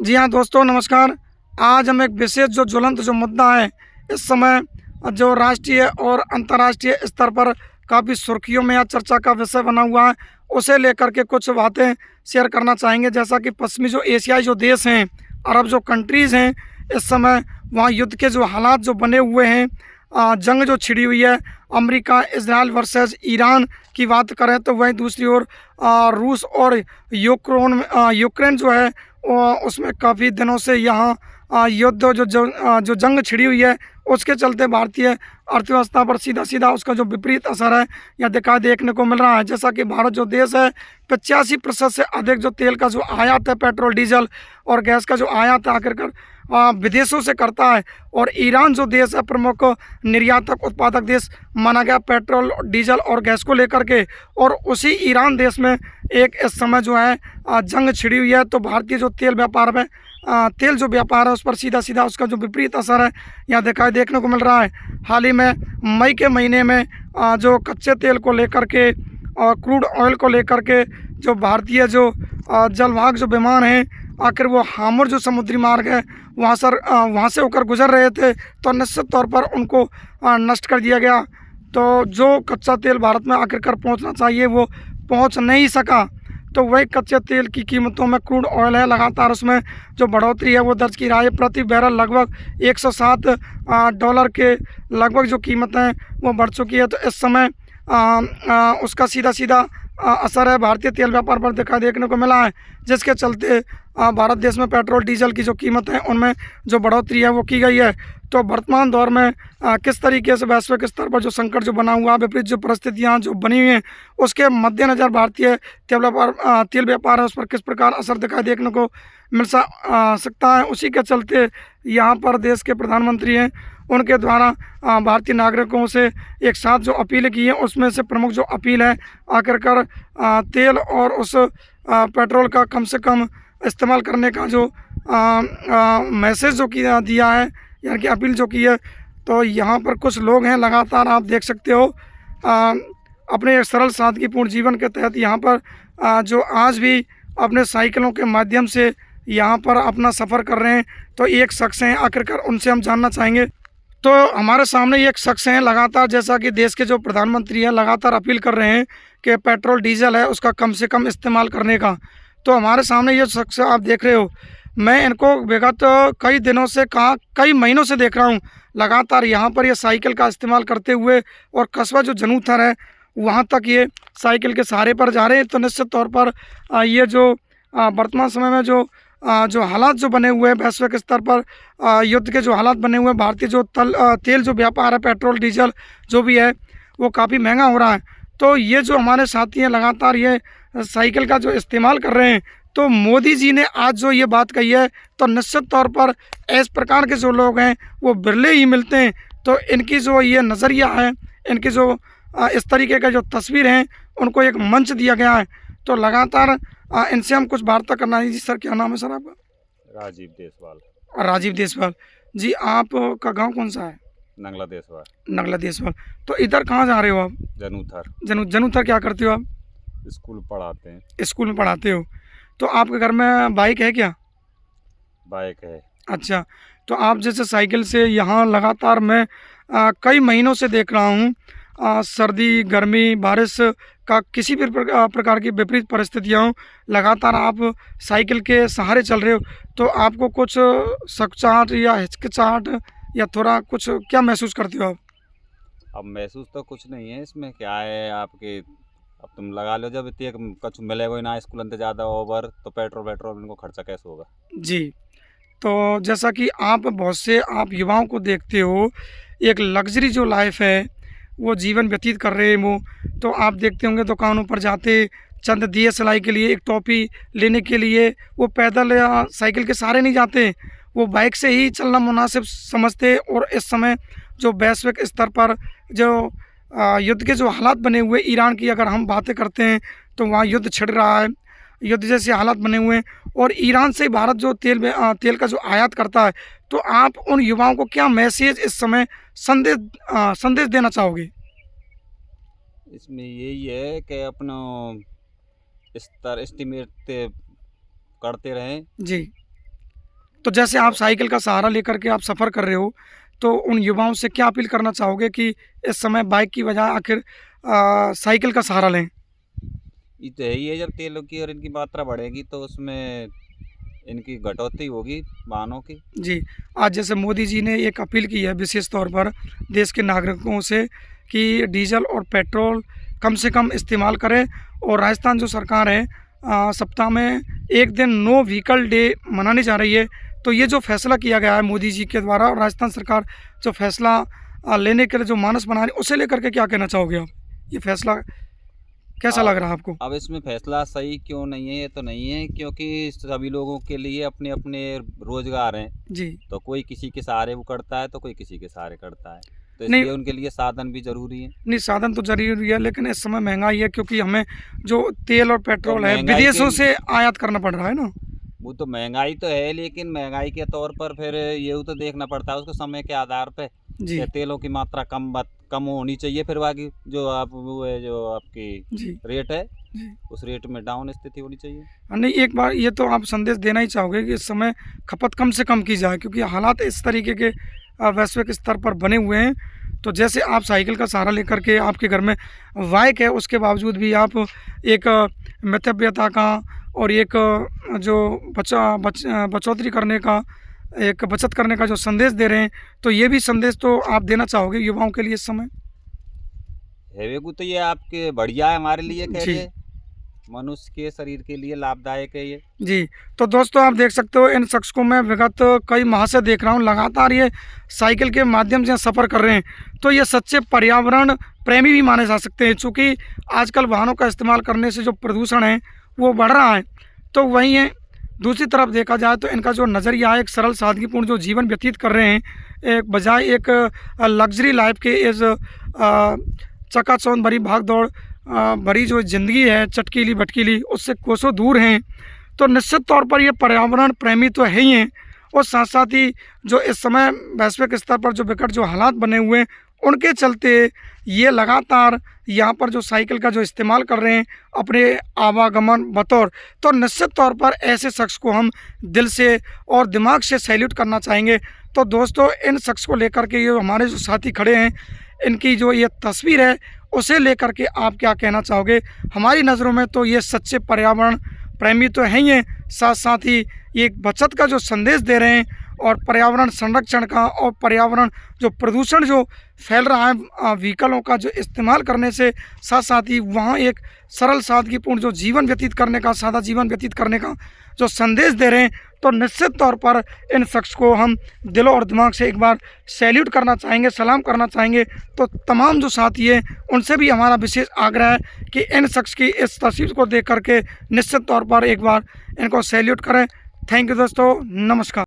जी हाँ दोस्तों, नमस्कार। आज हम एक विशेष जो ज्वलंत जो मुद्दा है, इस समय जो राष्ट्रीय और अंतर्राष्ट्रीय स्तर पर काफ़ी सुर्खियों में या चर्चा का विषय बना हुआ है, उसे लेकर के कुछ बातें शेयर करना चाहेंगे। जैसा कि पश्चिमी जो एशियाई जो देश हैं, अरब जो कंट्रीज़ हैं, इस समय वहाँ युद्ध के जो हालात जो बने हुए हैं, जंग जो छिड़ी हुई है, अमेरिका इजराइल वर्सेस ईरान की बात करें तो वहीं दूसरी ओर रूस और यूक्रेन जो है उसमें काफ़ी दिनों से यहाँ युद्ध जो जंग छिड़ी हुई है, उसके चलते भारतीय अर्थव्यवस्था पर सीधा सीधा उसका जो विपरीत असर है यह देखने को मिल रहा है। जैसा कि भारत जो देश है, 85% से अधिक जो तेल का जो आयात है, पेट्रोल डीजल और गैस का जो आयात है आखिरकार विदेशों से करता है। और ईरान जो देश है, प्रमुख निर्यातक उत्पादक देश माना गया पेट्रोल डीजल और गैस को लेकर के। और उसी ईरान देश में एक इस समय जो है जंग छिड़ी हुई है। तो भारतीय जो तेल व्यापार में तेल जो व्यापार है उस पर सीधा सीधा उसका जो विपरीत असर है यहाँ देखने को मिल रहा है। हाल ही में मई के महीने में जो कच्चे तेल को लेकर के और क्रूड ऑयल को लेकर के जो भारतीय जो जलवाहक जो विमान हैं, आखिर वो हामुर जो समुद्री मार्ग है वहाँ से होकर गुजर रहे थे, तो निश्चित तौर पर उनको नष्ट कर दिया गया। तो जो कच्चा तेल भारत में आखिरकार पहुँचना चाहिए वो पहुँच नहीं सका। तो वही कच्चे तेल की कीमतों में क्रूड ऑयल है, लगातार उसमें जो बढ़ोतरी है वो दर्ज की रहा है। प्रति बैरल लगभग $107 के लगभग जो कीमत है वो बढ़ चुकी है। तो इस समय उसका सीधा सीधा असर है भारतीय तेल व्यापार पर देखने को मिला है, जिसके चलते भारत देश में पेट्रोल डीजल की जो कीमत है उनमें जो बढ़ोतरी है वो की गई है। तो वर्तमान दौर में किस तरीके से वैश्विक स्तर पर जो संकट जो बना हुआ, विपरीत जो परिस्थितियाँ जो बनी हुई हैं, उसके मद्देनज़र भारतीय तेल व्यापार है उस पर किस प्रकार असर देखने को मिल सकता है। उसी के चलते यहाँ पर देश के प्रधानमंत्री हैं, उनके द्वारा भारतीय नागरिकों से एक साथ जो अपील की है, उसमें से प्रमुख जो अपील है आखिरकार तेल और उस पेट्रोल का कम से कम इस्तेमाल करने का जो मैसेज जो दिया है, यानी कि अपील जो की है। तो यहाँ पर कुछ लोग हैं, लगातार आप देख सकते हो अपने एक सरल सादगीपूर्ण जीवन के तहत यहाँ पर जो आज भी अपने साइकिलों के माध्यम से यहाँ पर अपना सफ़र कर रहे हैं। तो एक शख्स हैं, आखिरकार उनसे हम जानना चाहेंगे। तो हमारे सामने एक शख्स हैं, लगातार जैसा कि देश के जो प्रधानमंत्री हैं लगातार अपील कर रहे हैं कि पेट्रोल डीजल है उसका कम से कम इस्तेमाल करने का। तो हमारे सामने ये शख्स आप देख रहे हो, मैं इनको विगत कई महीनों से देख रहा हूँ, लगातार यहाँ पर ये साइकिल का इस्तेमाल करते हुए और कस्बा जो जनूथर है वहाँ तक ये साइकिल के सहारे पर जा रहे हैं। तो निश्चित तौर पर ये जो वर्तमान समय में जो हालात जो बने हुए हैं वैश्विक स्तर पर, युद्ध के जो हालात बने हुए हैं, भारतीय जो तेल जो व्यापार है, पेट्रोल डीजल जो भी है वो काफ़ी महंगा हो रहा है। तो ये जो हमारे साथी हैं लगातार ये साइकिल का जो इस्तेमाल कर रहे हैं। तो मोदी जी ने आज जो ये बात कही है, तो निश्चित तौर पर इस प्रकार के जो लोग हैं वो बिरले ही मिलते हैं। तो इनकी जो ये नज़रिया है, इनकी जो इस तरीके का जो तस्वीर हैं, उनको एक मंच दिया गया है। तो लगातार इनसे हम कुछ वार्ता करना है। जी सर, क्या नाम है सर आपका? राजीव देसवाल। राजीव देसवाल जी, आपका गांव कौन सा है? नंगला देसवाल। नगला देसवाल। तो इधर कहाँ जा रहे हो आप? जनूथर। जनूथर क्या करते हो आप? स्कूल पढ़ाते हैं। स्कूल में पढ़ाते हो। तो आपके घर में बाइक है क्या? बाइक है। अच्छा, तो आप जैसे साइकिल से यहाँ लगातार मैं कई महीनों से देख रहा हूँ, सर्दी गर्मी बारिश का किसी भी प्रकार की विपरीत परिस्थितियाँ हों, लगातार आप साइकिल के सहारे चल रहे हो। तो आपको कुछ सकचाहट या हिचकिचाहट या थोड़ा कुछ क्या महसूस करते हो आप? अब महसूस तो कुछ नहीं है, इसमें क्या है आपके, अब तुम लगा लो जब इतने कुछ मिलेगा ही ना स्कूल अंदर ज़्यादा ओवर, तो पेट्रोल इनको खर्चा कैसे होगा। जी, तो जैसा कि आप बहुत से आप युवाओं को देखते हो, एक लग्ज़री जो लाइफ़ है वो जीवन व्यतीत कर रहे हैं वो। तो आप देखते होंगे दुकानों पर जाते चंद दिए सिलाई के लिए, एक टोपी लेने के लिए वो पैदल या साइकिल के सहारे नहीं जाते, वो बाइक से ही चलना मुनासिब समझते। और इस समय जो वैश्विक स्तर पर जो युद्ध के जो हालात बने हुए, ईरान की अगर हम बातें करते हैं तो वहाँ युद्ध छिड़ रहा है, युद्ध जैसे हालात बने हुए हैं। और ईरान से भारत जो तेल का जो आयात करता है, तो आप उन युवाओं को क्या मैसेज इस समय संदेश देना चाहोगे? इसमें यही है कि अपना स्तर एस्टिमेट करते रहें जी। तो जैसे आप साइकिल का सहारा लेकर के आप सफ़र कर रहे हो, तो उन युवाओं से क्या अपील करना चाहोगे कि इस समय बाइक की बजाय आखिर साइकिल का सहारा लें? ये तो है ही है, जब तेलों की और इनकी मात्रा बढ़ेगी तो उसमें इनकी कटौती होगी वाहनों की। जी, आज जैसे मोदी जी ने एक अपील की है विशेष तौर पर देश के नागरिकों से कि डीज़ल और पेट्रोल कम से कम इस्तेमाल करें, और राजस्थान जो सरकार है सप्ताह में 1 दिन नो व्हीकल डे मनाने जा रही है। तो ये जो फैसला किया गया है मोदी जी के द्वारा, और राजस्थान सरकार जो फैसला लेने के लिए जो मानस बना रही है, उसे लेकर के क्या कहना चाहोगे आप? ये फैसला कैसा लग रहा है आपको? अब इसमें फैसला सही क्यों नहीं है, ये तो नहीं है, क्योंकि सभी लोगों के लिए अपने अपने रोजगार हैं। जी। तो कोई किसी के सहारे वो करता है, तो कोई किसी के सहारे करता है, तो नहीं, इसलिए उनके लिए साधन भी जरूरी है। नहीं साधन तो ज़रूरी है, लेकिन इस समय महंगाई है, क्योंकि हमें जो तेल और तो पेट्रोल है महंगाई विदेशों के से आयात करना पड़ रहा है ना? वो तो महंगाई तो है, लेकिन महंगाई के तौर पर फिर ये तो देखना पड़ता है उसको समय के आधार पे, जी, कि तेलों की मात्रा कम होनी चाहिए, फिर बाकी जो आप वो है जो आपकी जी, रेट है जी। उस रेट में डाउन स्थिति होनी चाहिए। नहीं, एक बार ये तो आप संदेश देना ही चाहोगे कि इस समय खपत कम से कम की जाए, क्योंकि हालात इस तरीके के वैश्विक स्तर पर बने हुए हैं। तो जैसे आप साइकिल का सहारा लेकर के आपके घर में बाइक है, उसके बावजूद भी आप एक मितव्ययता का और एक जो बचौतरी करने का, एक बचत करने का जो संदेश दे रहे हैं, तो ये भी संदेश तो आप देना चाहोगे युवाओं के लिए इस समय? हैवे तो ये आपके बढ़िया है हमारे लिए, कह जी। रहे मनुष्य के शरीर के लिए लाभदायक है ये। जी, तो दोस्तों आप देख सकते हो इन शख्स को मैं विगत कई माह से देख रहा हूँ, लगातार ये साइकिल के माध्यम से सफ़र कर रहे हैं। तो ये सच्चे पर्यावरण प्रेमी भी माने जा सकते हैं, चूँकि आजकल वाहनों का इस्तेमाल करने से जो प्रदूषण है वो बढ़ रहा है। तो वहीं है दूसरी तरफ देखा जाए तो इनका जो नज़रिया है, एक सरल सादगीपूर्ण जो जीवन व्यतीत कर रहे हैं, एक बजाय एक लग्जरी लाइफ के इस चकाचौंध भरी भाग-दौड़ भरी जो ज़िंदगी है चटकीली भटकीली, उससे कोसों दूर हैं। तो निश्चित तौर पर ये पर्यावरण प्रेमी तो है ही हैं, और साथ साथ ही जो इस समय वैश्विक स्तर पर जो विकट जो हालात बने हुए हैं, उनके चलते ये लगातार यहाँ पर जो साइकिल का जो इस्तेमाल कर रहे हैं अपने आवागमन बतौर। तो निश्चित तौर पर ऐसे शख्स को हम दिल से और दिमाग से सैल्यूट करना चाहेंगे। तो दोस्तों इन शख्स को लेकर के ये हमारे जो साथी खड़े हैं, इनकी जो ये तस्वीर है उसे लेकर के आप क्या कहना चाहोगे? हमारी नज़रों में तो ये सच्चे पर्यावरण प्रेमी तो हैं ही हैं, साथ साथ ही ये एक बचत का जो संदेश दे रहे हैं, और पर्यावरण संरक्षण का, और पर्यावरण जो प्रदूषण जो फैल रहा है व्हीकलों का जो इस्तेमाल करने से, साथ साथ ही वहाँ एक सरल सादगीपूर्ण जो जीवन व्यतीत करने का, सादा जीवन व्यतीत करने का जो संदेश दे रहे हैं। तो निश्चित तौर पर इन शख्स को हम दिलो और दिमाग से एक बार सैल्यूट करना चाहेंगे, सलाम करना चाहेंगे। तो तमाम जो साथी हैं उनसे भी हमारा विशेष आग्रह है कि इन शख्स की इस तस्वीर को देख करके निश्चित तौर पर एक बार इनको सैल्यूट करें। थैंक यू दोस्तों, नमस्कार।